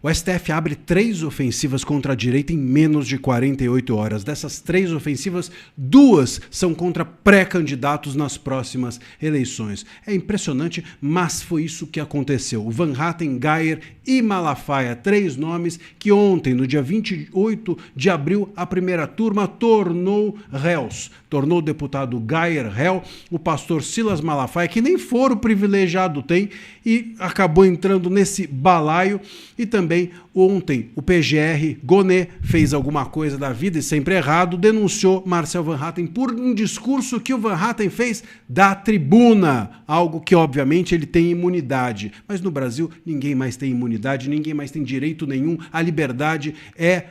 O STF abre 3 ofensivas contra a direita em menos de 48 horas. Dessas 3 ofensivas, 2 são contra pré-candidatos nas próximas eleições. É impressionante, mas foi isso que aconteceu. O Van Hatten, Geyer e Malafaia, 3 nomes que ontem, no dia 28 de abril, a primeira turma tornou réus. Tornou o deputado Geyer réu, o pastor Silas Malafaia, que nem foro privilegiado tem, e acabou entrando nesse balaio. E também ontem o PGR Gonê fez alguma coisa da vida e sempre errado, denunciou Marcel Van Hatten por um discurso que o Van Hatten fez da tribuna, algo que obviamente ele tem imunidade, mas no Brasil ninguém mais tem imunidade, ninguém mais tem direito nenhum, a liberdade é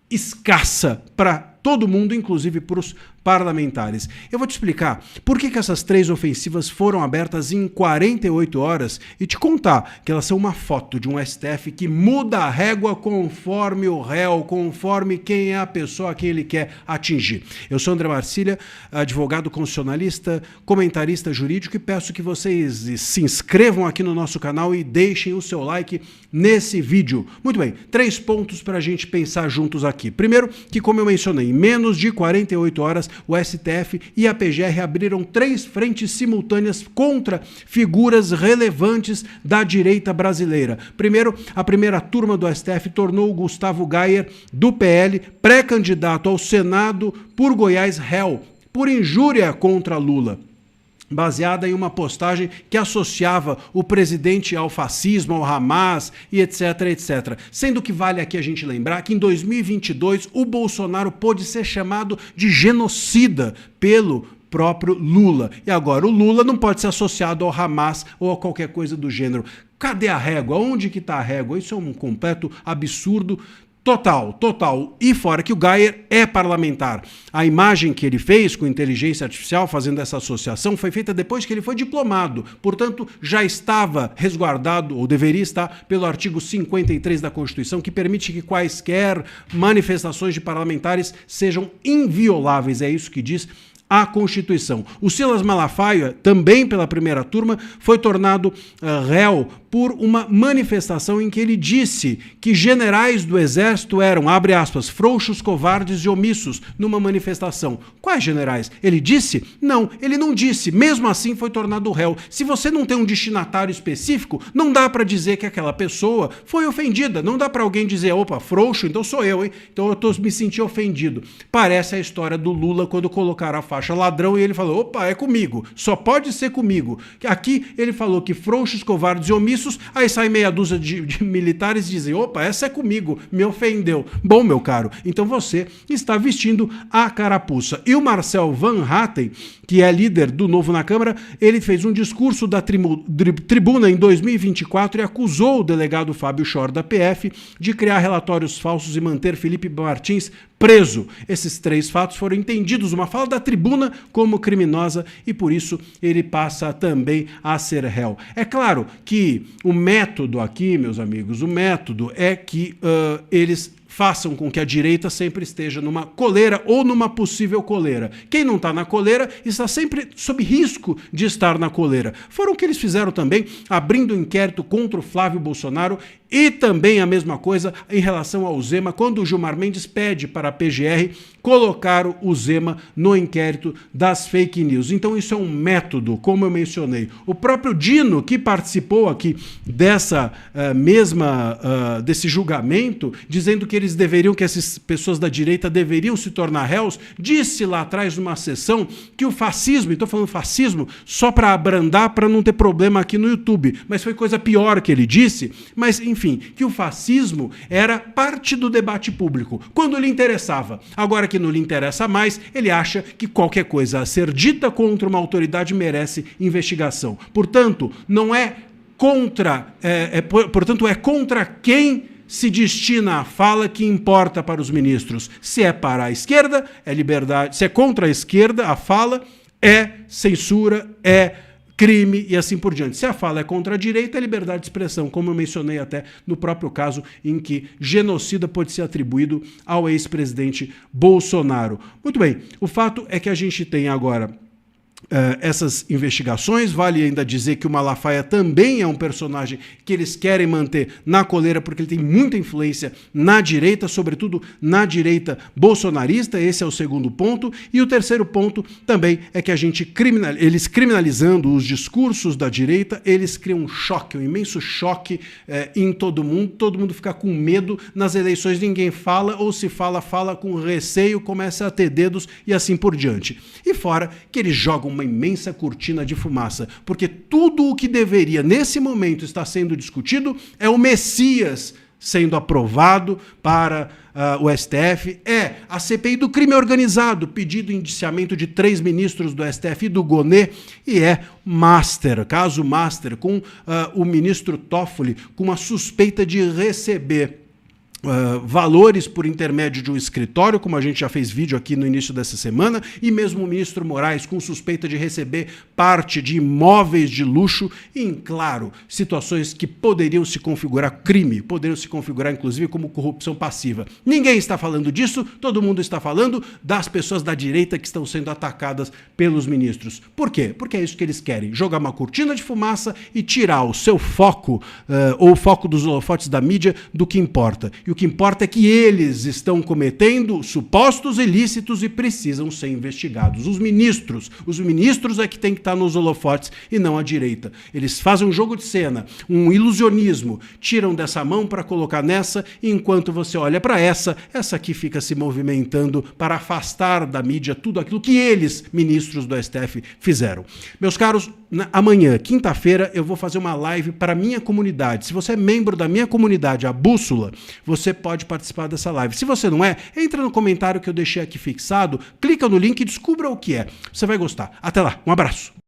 escassa para todo mundo, inclusive para os parlamentares. Eu vou te explicar por que essas 3 ofensivas foram abertas em 48 horas e te contar que elas são uma foto de um STF que muda a régua conforme o réu, conforme quem é a pessoa a quem ele quer atingir. Eu sou André Marcília, advogado constitucionalista, comentarista jurídico, e peço que vocês se inscrevam aqui no nosso canal e deixem o seu like nesse vídeo. Muito bem, 3 pontos para a gente pensar juntos aqui. Primeiro, que como eu mencionei, em menos de 48 horas, o STF e a PGR abriram 3 frentes simultâneas contra figuras relevantes da direita brasileira. Primeiro, a primeira turma do STF tornou o Gustavo Geyer, do PL, pré-candidato ao Senado por Goiás, réu por injúria contra Lula, baseada em uma postagem que associava o presidente ao fascismo, ao Hamas e etc, etc. Sendo que vale aqui a gente lembrar que em 2022 o Bolsonaro pôde ser chamado de genocida pelo próprio Lula. E agora o Lula não pode ser associado ao Hamas ou a qualquer coisa do gênero. Cadê a régua? Onde que está a régua? Isso é um completo absurdo. Total. E fora que o Geyer é parlamentar. A imagem que ele fez com inteligência artificial fazendo essa associação foi feita depois que ele foi diplomado. Portanto, já estava resguardado, ou deveria estar, pelo artigo 53 da Constituição, que permite que quaisquer manifestações de parlamentares sejam invioláveis. É isso que diz a Constituição. O Silas Malafaia, também pela primeira turma, foi tornado réu por uma manifestação em que ele disse que generais do Exército eram, abre aspas, frouxos, covardes e omissos, numa manifestação. Quais generais? Ele disse? Não, ele não disse. Mesmo assim foi tornado réu. Se você não tem um destinatário específico, não dá para dizer que aquela pessoa foi ofendida. Não dá para alguém dizer, opa, frouxo, então sou eu, hein? Então eu me senti ofendido. Parece a história do Lula quando colocaram a faixa ladrão e ele falou, opa, é comigo, só pode ser comigo. Aqui ele falou que frouxos, covardes e omissos, aí sai meia dúzia de militares e dizem, opa, essa é comigo, me ofendeu. Bom, meu caro, então você está vestindo a carapuça. E o Marcel Van Hatten, que é líder do Novo na Câmara, ele fez um discurso da tribuna em 2024 e acusou o delegado Fábio Chor da PF de criar relatórios falsos e manter Felipe Martins preso. Esses 3 fatos foram entendidos, uma fala da tribuna, como criminosa e por isso ele passa também a ser réu. É claro que o método aqui, meus amigos, o método é que eles façam com que a direita sempre esteja numa coleira ou numa possível coleira. Quem não está na coleira está sempre sob risco de estar na coleira. Foram o que eles fizeram também, abrindo um inquérito contra o Flávio Bolsonaro e também a mesma coisa em relação ao Zema, quando o Gilmar Mendes pede para a PGR colocar o Zema no inquérito das fake news. Então isso é um método, como eu mencionei. O próprio Dino, que participou aqui dessa desse julgamento, dizendo que eles deveriam, que essas pessoas da direita deveriam se tornar réus, disse lá atrás numa sessão que o fascismo, estou falando fascismo só para abrandar, para não ter problema aqui no YouTube, mas foi coisa pior que ele disse, mas enfim, que o fascismo era parte do debate público, quando lhe interessava. Agora que não lhe interessa mais, ele acha que qualquer coisa a ser dita contra uma autoridade merece investigação. Portanto, não é contra, portanto, é contra quem se destina a fala que importa para os ministros. Se é para a esquerda, é liberdade. Se é contra a esquerda, a fala é censura, é crime e assim por diante. Se a fala é contra a direita, é liberdade de expressão, como eu mencionei até no próprio caso em que genocida pode ser atribuído ao ex-presidente Bolsonaro. Muito bem, o fato é que a gente tem agora essas investigações. Vale ainda dizer que o Malafaia também é um personagem que eles querem manter na coleira porque ele tem muita influência na direita, sobretudo na direita bolsonarista. Esse é o segundo ponto. E o terceiro ponto também é que eles criminalizando os discursos da direita, eles criam um choque, um imenso choque em todo mundo fica com medo. Nas eleições ninguém fala, ou se fala, fala com receio, começa a ter dedos e assim por diante. E fora que eles jogam uma imensa cortina de fumaça, porque tudo o que deveria nesse momento estar sendo discutido é o Messias sendo aprovado para o STF, é a CPI do crime organizado, pedido de indiciamento de 3 ministros do STF e do Gonê, e é caso Master, com o ministro Toffoli, com uma suspeita de receber valores por intermédio de um escritório, como a gente já fez vídeo aqui no início dessa semana, e mesmo o ministro Moraes com suspeita de receber parte de imóveis de luxo, e em claro, situações que poderiam se configurar crime, poderiam se configurar inclusive como corrupção passiva. Ninguém está falando disso, todo mundo está falando das pessoas da direita que estão sendo atacadas pelos ministros. Por quê? Porque é isso que eles querem, jogar uma cortina de fumaça e tirar o seu foco, ou o foco dos holofotes da mídia, do que importa. E o que importa é que eles estão cometendo supostos ilícitos e precisam ser investigados. Os ministros é que tem que estar nos holofotes e não a direita. Eles fazem um jogo de cena, um ilusionismo, tiram dessa mão para colocar nessa, e enquanto você olha para essa aqui fica se movimentando para afastar da mídia tudo aquilo que eles, ministros do STF, fizeram. Meus caros, amanhã, quinta-feira, eu vou fazer uma live para a minha comunidade. Se você é membro da minha comunidade, a Bússola, você pode participar dessa live. Se você não é, entra no comentário que eu deixei aqui fixado, clica no link e descubra o que é. Você vai gostar. Até lá, um abraço.